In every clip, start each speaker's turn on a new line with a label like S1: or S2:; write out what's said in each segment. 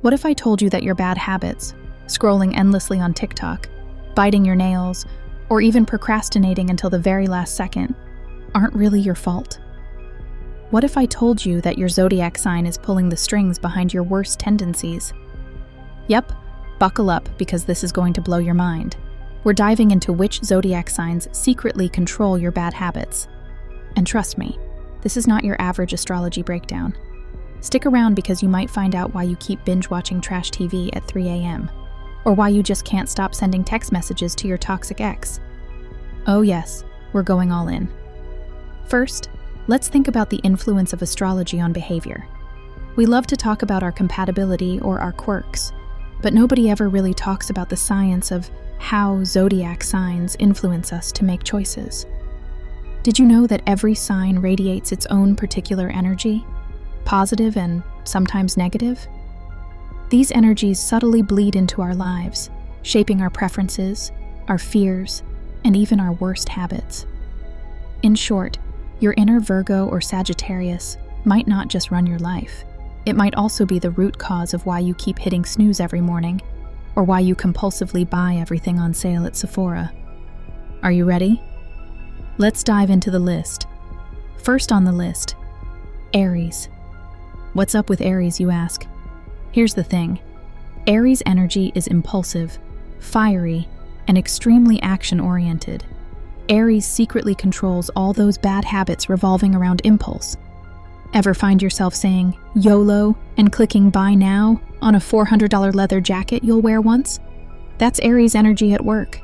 S1: What if I told you that your bad habits, scrolling endlessly on TikTok, biting your nails, or even procrastinating until the very last second, aren't really your fault? What if I told you that your zodiac sign is pulling the strings behind your worst tendencies? Yep, buckle up because this is going to blow your mind. We're diving into which zodiac signs secretly control your bad habits. And trust me, this is not your average astrology breakdown. Stick around because you might find out why you keep binge-watching trash TV at 3 a.m., or why you just can't stop sending text messages to your toxic ex. Oh yes, we're going all in. First, let's think about the influence of astrology on behavior. We love to talk about our compatibility or our quirks, but nobody ever really talks about the science of how zodiac signs influence us to make choices. Did you know that every sign radiates its own particular energy? Positive and sometimes negative? These energies subtly bleed into our lives, shaping our preferences, our fears, and even our worst habits. In short, your inner Virgo or Sagittarius might not just run your life. It might also be the root cause of why you keep hitting snooze every morning, or why you compulsively buy everything on sale at Sephora. Are you ready? Let's dive into the list. First on the list, Aries. What's up with Aries, you ask? Here's the thing. Aries energy is impulsive, fiery, and extremely action-oriented. Aries secretly controls all those bad habits revolving around impulse. Ever find yourself saying YOLO and clicking buy now on a $400 leather jacket you'll wear once? That's Aries energy at work.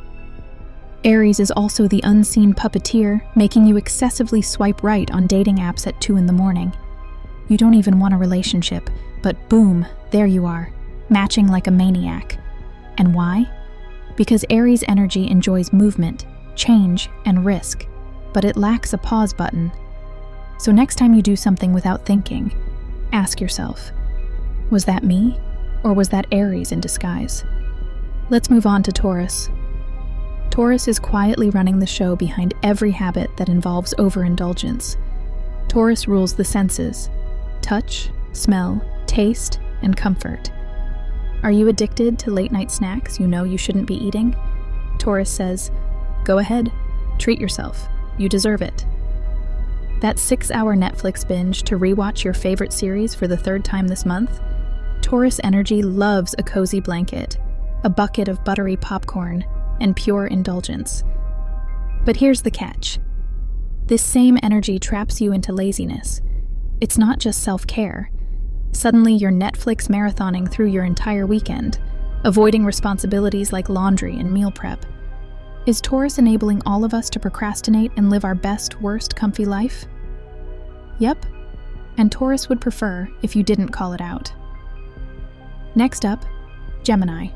S1: Aries is also the unseen puppeteer, making you excessively swipe right on dating apps at 2 in the morning. You don't even want a relationship, but boom, there you are, matching like a maniac. And why? Because Aries energy enjoys movement, change, and risk, but it lacks a pause button. So next time you do something without thinking, ask yourself, was that me, or was that Aries in disguise? Let's move on to Taurus. Taurus is quietly running the show behind every habit that involves overindulgence. Taurus rules the senses: touch, smell, taste, and comfort. Are you addicted to late-night snacks you know you shouldn't be eating? Taurus says, go ahead, treat yourself, you deserve it. That 6-hour Netflix binge to rewatch your favorite series for the 3rd time this month? Taurus energy loves a cozy blanket, a bucket of buttery popcorn, and pure indulgence. But here's the catch. This same energy traps you into laziness. It's not just self-care. Suddenly you're Netflix marathoning through your entire weekend, avoiding responsibilities like laundry and meal prep. Is Taurus enabling all of us to procrastinate and live our best, worst, comfy life? Yep, and Taurus would prefer if you didn't call it out. Next up, Gemini.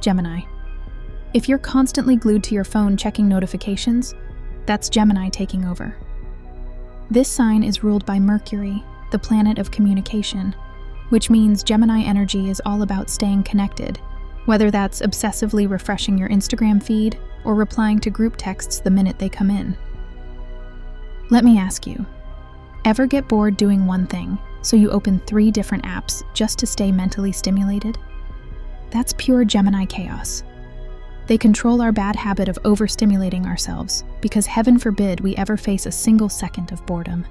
S1: Gemini. If you're constantly glued to your phone checking notifications, that's Gemini taking over. This sign is ruled by Mercury, the planet of communication, which means Gemini energy is all about staying connected, whether that's obsessively refreshing your Instagram feed or replying to group texts the minute they come in. Let me ask you, ever get bored doing one thing, so you open 3 different apps just to stay mentally stimulated? That's pure Gemini chaos. They control our bad habit of overstimulating ourselves because heaven forbid we ever face a single second of boredom.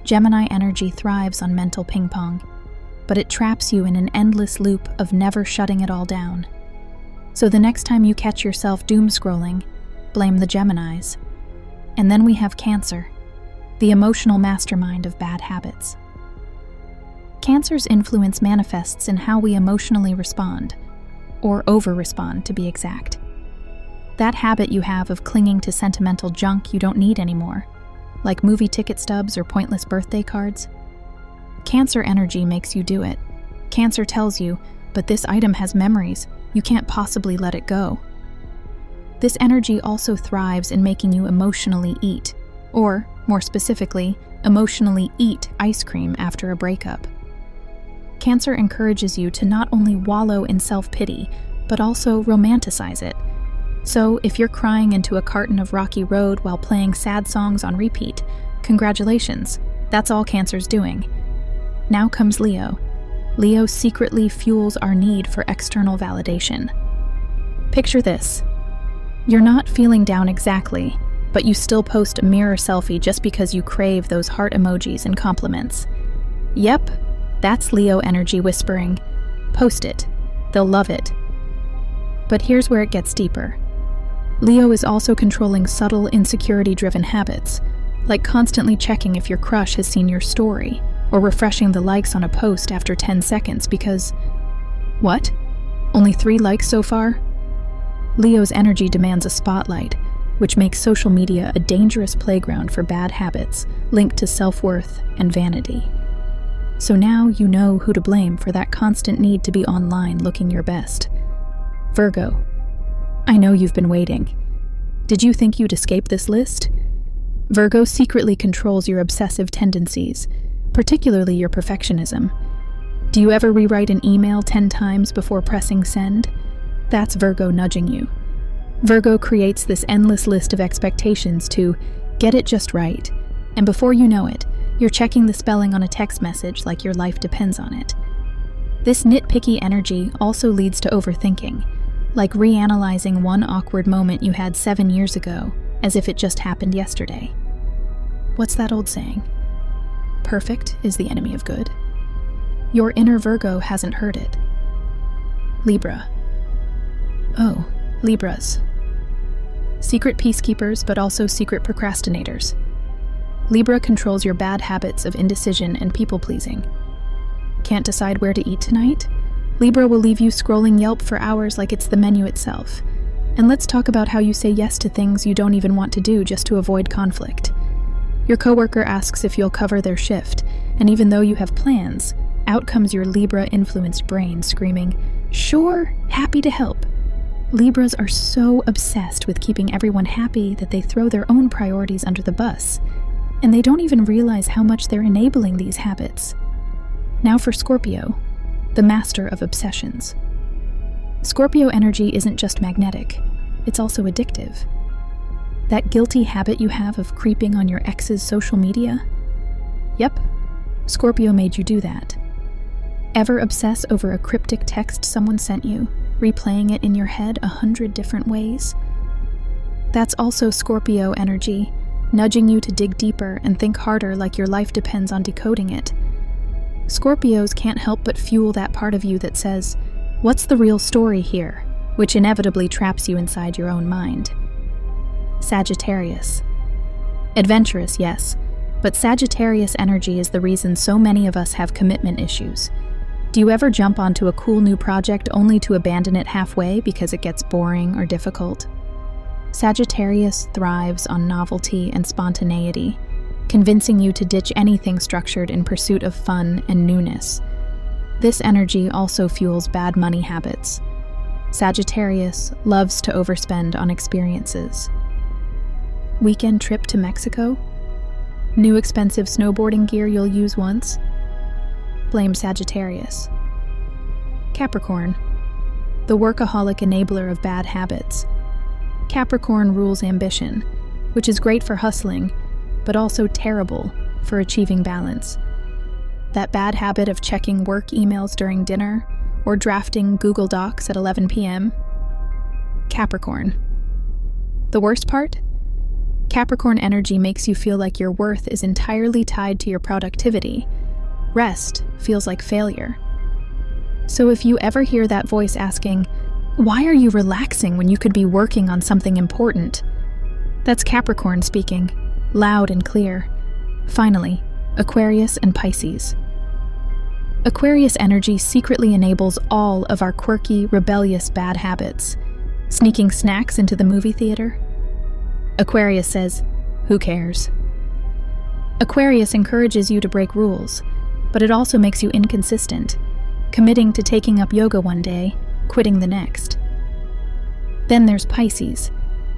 S1: Gemini energy thrives on mental ping pong, but it traps you in an endless loop of never shutting it all down. So the next time you catch yourself doom scrolling, blame the Geminis. And then we have Cancer, the emotional mastermind of bad habits. Cancer's influence manifests in how we emotionally respond, or over-respond to be exact. That habit you have of clinging to sentimental junk you don't need anymore, like movie ticket stubs or pointless birthday cards. Cancer energy makes you do it. Cancer tells you, but this item has memories, you can't possibly let it go. This energy also thrives in making you emotionally eat, or, more specifically, emotionally eat ice cream after a breakup. Cancer encourages you to not only wallow in self-pity, but also romanticize it. So, if you're crying into a carton of Rocky Road while playing sad songs on repeat, congratulations, that's all Cancer's doing. Now comes Leo. Leo secretly fuels our need for external validation. Picture this. You're not feeling down exactly, but you still post a mirror selfie just because you crave those heart emojis and compliments. Yep, that's Leo energy whispering, "Post it. They'll love it." But here's where it gets deeper. Leo is also controlling subtle, insecurity-driven habits, like constantly checking if your crush has seen your story, or refreshing the likes on a post after 10 seconds because, what? Only 3 likes so far? Leo's energy demands a spotlight, which makes social media a dangerous playground for bad habits linked to self-worth and vanity. So now you know who to blame for that constant need to be online looking your best. Virgo. I know you've been waiting. Did you think you'd escape this list? Virgo secretly controls your obsessive tendencies, particularly your perfectionism. Do you ever rewrite an email 10 times before pressing send? That's Virgo nudging you. Virgo creates this endless list of expectations to get it just right, and before you know it, you're checking the spelling on a text message like your life depends on it. This nitpicky energy also leads to overthinking, like reanalyzing one awkward moment you had 7 years ago as if it just happened yesterday. What's that old saying? Perfect is the enemy of good. Your inner Virgo hasn't heard it. Libra. Oh, Libras. Secret peacekeepers, but also secret procrastinators. Libra controls your bad habits of indecision and people-pleasing. Can't decide where to eat tonight? Libra will leave you scrolling Yelp for hours like it's the menu itself. And let's talk about how you say yes to things you don't even want to do just to avoid conflict. Your coworker asks if you'll cover their shift, and even though you have plans, out comes your Libra-influenced brain screaming, "Sure, happy to help." Libras are so obsessed with keeping everyone happy that they throw their own priorities under the bus, and they don't even realize how much they're enabling these habits. Now for Scorpio, the master of obsessions. Scorpio energy isn't just magnetic, it's also addictive. That guilty habit you have of creeping on your ex's social media? Yep, Scorpio made you do that. Ever obsess over a cryptic text someone sent you, replaying it in your head 100 different ways? That's also Scorpio energy, nudging you to dig deeper and think harder like your life depends on decoding it. Scorpios can't help but fuel that part of you that says, "What's the real story here?" which inevitably traps you inside your own mind. Sagittarius. Adventurous, yes, but Sagittarius energy is the reason so many of us have commitment issues. Do you ever jump onto a cool new project only to abandon it halfway because it gets boring or difficult? Sagittarius thrives on novelty and spontaneity, convincing you to ditch anything structured in pursuit of fun and newness. This energy also fuels bad money habits. Sagittarius loves to overspend on experiences. Weekend trip to Mexico? New expensive snowboarding gear you'll use once? Blame Sagittarius. Capricorn. The workaholic enabler of bad habits. Capricorn rules ambition, which is great for hustling, but also terrible for achieving balance. That bad habit of checking work emails during dinner or drafting Google Docs at 11 p.m. Capricorn. The worst part? Capricorn energy makes you feel like your worth is entirely tied to your productivity. Rest feels like failure. So if you ever hear that voice asking, "Why are you relaxing when you could be working on something important?" That's Capricorn speaking, loud and clear. Finally, Aquarius and Pisces. Aquarius energy secretly enables all of our quirky, rebellious bad habits. Sneaking snacks into the movie theater? Aquarius says, "Who cares?" Aquarius encourages you to break rules, but it also makes you inconsistent, committing to taking up yoga one day, quitting the next. Then there's Pisces,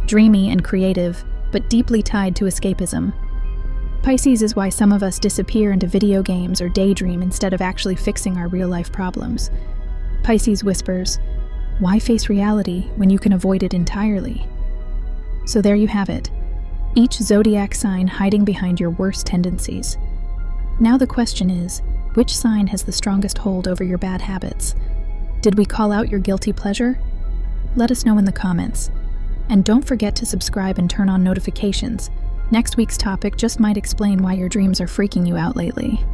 S1: dreamy and creative, but deeply tied to escapism. Pisces is why some of us disappear into video games or daydream instead of actually fixing our real-life problems. Pisces whispers, "Why face reality when you can avoid it entirely?" So there you have it, each zodiac sign hiding behind your worst tendencies. Now the question is, Which sign has the strongest hold over your bad habits? Did we call out your guilty pleasure? Let us know in the comments. And don't forget to subscribe and turn on notifications. Next week's topic just might explain why your dreams are freaking you out lately.